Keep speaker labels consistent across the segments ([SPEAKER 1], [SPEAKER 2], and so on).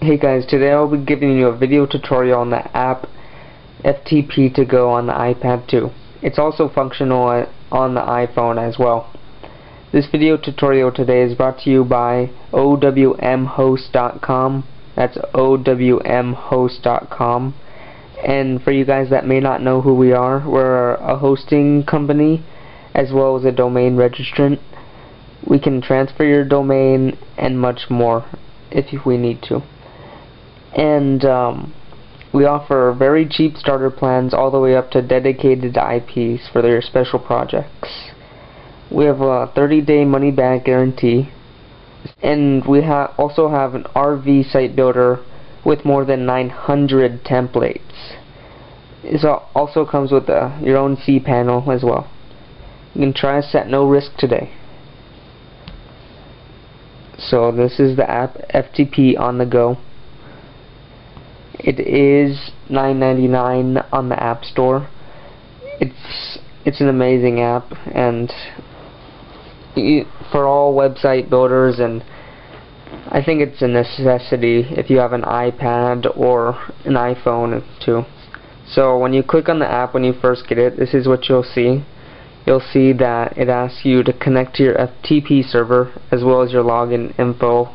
[SPEAKER 1] Hey guys, today I'll be giving you a video tutorial on the app FTP to go on the iPad too. It's also functional on the iPhone as well. This video tutorial today is brought to you by owmhost.com. That's owmhost.com. And for you guys that may not know who we are, we're a hosting company as well as a domain registrant. We can transfer your domain and much more if we need to. And we offer very cheap starter plans all the way up to dedicated IPs for their special projects. We have a 30-day money-back guarantee, and we also have an RV site builder with more than 900 templates. It also comes with your own cPanel as well. You can try us at no risk today. So this is the app FTP on the go. It is $9.99 on the App Store. It's an amazing app, and for all website builders, and I think it's a necessity if you have an iPad or an iPhone too. So when you click on the app when you first get it, this is what you'll see. You'll see that it asks you to connect to your FTP server as well as your login info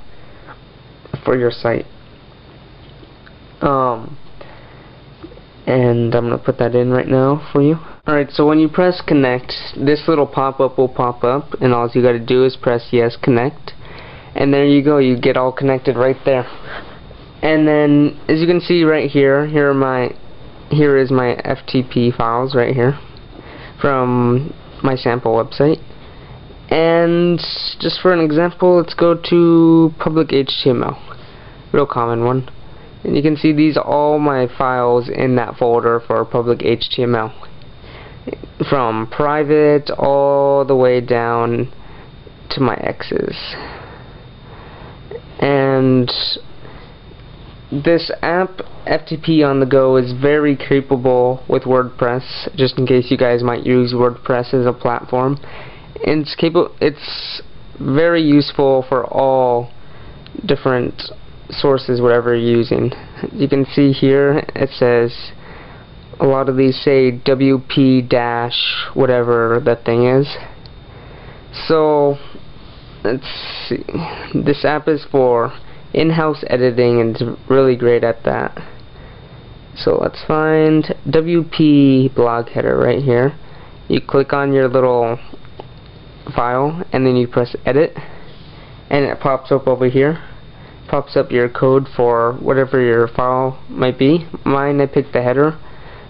[SPEAKER 1] for your site. And I'm going to put that in right now for you. Alright, so when you press connect, this little pop-up will pop up, and all you got to do is press yes, connect. And there you go, you get all connected right there. And then, as you can see right here, here is my FTP files right here from my sample website. And just for an example, let's go to public HTML, real common one. And you can see these are all my files in that folder for public HTML, from private all the way down to my X's. And this app FTP on the go is very capable with WordPress, just in case you guys might use WordPress as a platform. And it's very useful for all different sources, whatever you're using. You can see here it says a lot of these say WP dash whatever that thing is. So let's see, this app is for in-house editing and it's really great at that. So let's find WP blog header right here. You click on your little file and then you press edit, and it pops up over here. Pops up your code for whatever your file might be. Mine, I picked the header,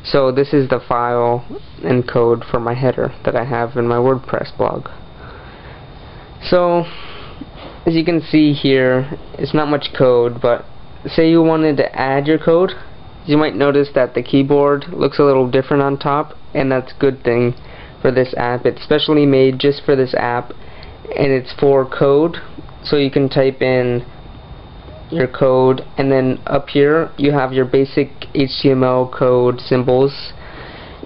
[SPEAKER 1] so this is the file and code for my header that I have in my WordPress blog. So as you can see here, it's not much code, but say you wanted to add your code, you might notice that the keyboard looks a little different on top, and that's a good thing for this app. It's specially made just for this app, and it's for code, so you can type in your code, and then up here you have your basic HTML code symbols.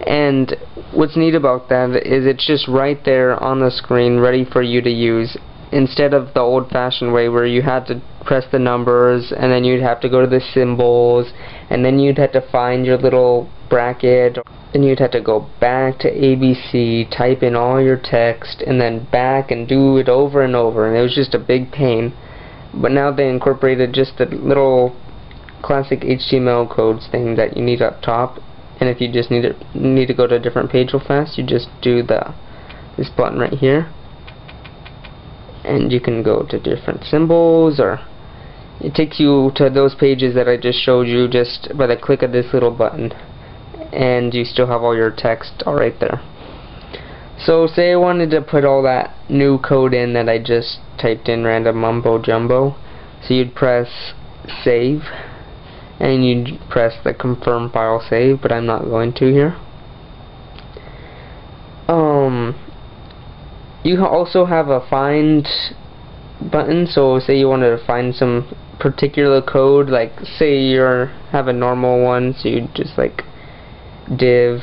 [SPEAKER 1] And what's neat about that is it's just right there on the screen ready for you to use, instead of the old-fashioned way where you had to press the numbers and then you'd have to go to the symbols and then you'd have to find your little bracket, then you'd have to go back to ABC, type in all your text, and then back and do it over and over, and it was just a big pain. But now they incorporated just the little classic HTML codes thing that you need up top, and if you just need to go to a different page real fast, you just do this button right here, and you can go to different symbols, or it takes you to those pages that I just showed you just by the click of this little button, and you still have all your text all right there. So say I wanted to put all that new code in that I just typed in random mumbo jumbo, so you'd press save and you'd press the confirm file save, but I'm not going to here. You also have a find button, so say you wanted to find some particular code, like say you have a normal one, so you'd just like div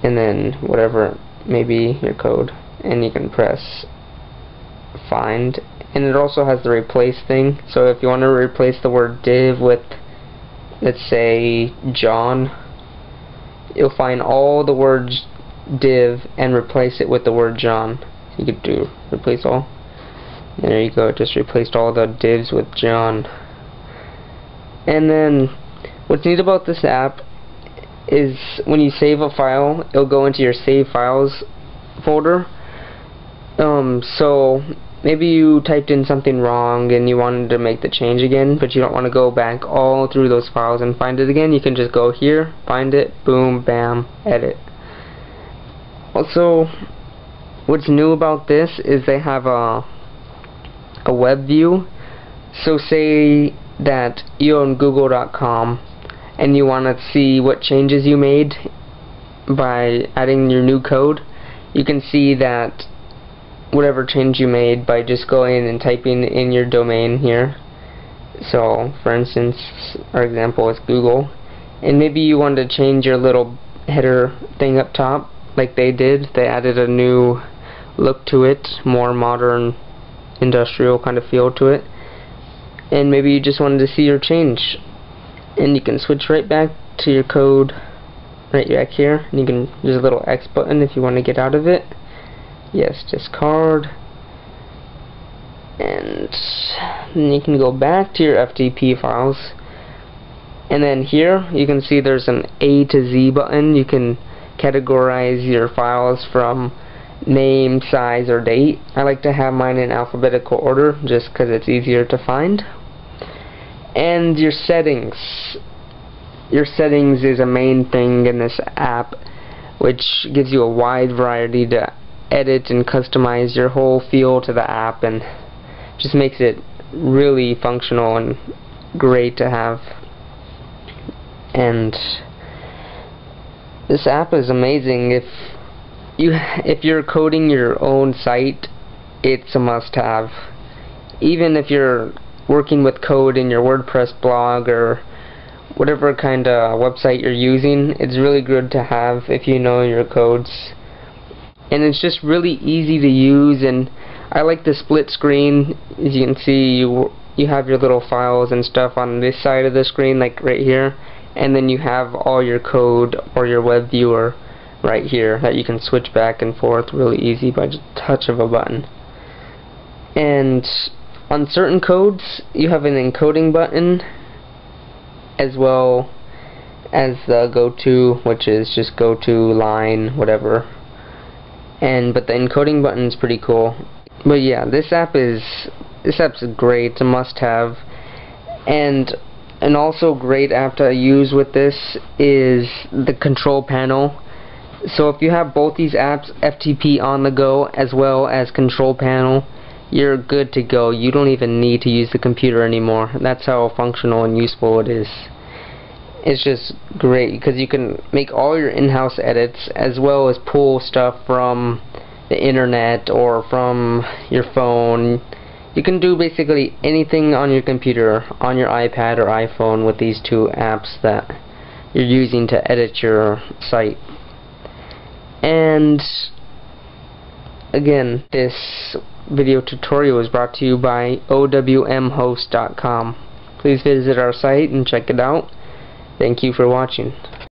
[SPEAKER 1] and then whatever maybe your code, and you can press find and it also has the replace thing. So if you want to replace the word div with, let's say, John, you'll find all the words div and replace it with the word John. You could do replace all. There you go, just replaced all the divs with John. And then what's neat about this app is when you save a file, it'll go into your save files folder. So maybe you typed in something wrong and you wanted to make the change again, but you don't want to go back all through those files and find it again. You can just go here, find it, boom, bam, edit. Also, what's new about this is they have a web view. So say that you own google.com and you want to see what changes you made by adding your new code. You can see that whatever change you made by just going and typing in your domain here. So for instance, our example is Google, and maybe you wanted to change your little header thing up top like they did. They added a new look to it, more modern industrial kind of feel to it, and maybe you just wanted to see your change, and you can switch right back to your code right back here, and you can use a little X button if you want to get out of it. Yes, discard, and then you can go back to your FTP files, and then here you can see there's an A to Z button. You can categorize your files from name, size, or date. I like to have mine in alphabetical order just because it's easier to find. And your settings. Your settings is a main thing in this app, which gives you a wide variety to edit and customize your whole feel to the app, and just makes it really functional and great to have. And this app is amazing. If you're coding your own site, it's a must-have. Even if you're working with code in your WordPress blog or whatever kind of website you're using, it's really good to have if you know your codes. And it's just really easy to use, and I like the split screen. As you can see, you have your little files and stuff on this side of the screen, like right here, and then you have all your code or your web viewer right here that you can switch back and forth really easy by just a touch of a button. And on certain codes you have an encoding button as well as the go to, which is just go to line whatever, but the encoding button is pretty cool. But yeah, this app's great. It's a must have. And an also great app to use with this is the control panel. So if you have both these apps, FTP on the go as well as control panel, you're good to go. You don't even need to use the computer anymore. That's how functional and useful it is. It's just great because you can make all your in-house edits as well as pull stuff from the internet or from your phone. You can do basically anything on your computer, on your iPad or iPhone with these two apps that you're using to edit your site. And again, this video tutorial is brought to you by owmhost.com. Please visit our site and check it out. Thank you for watching.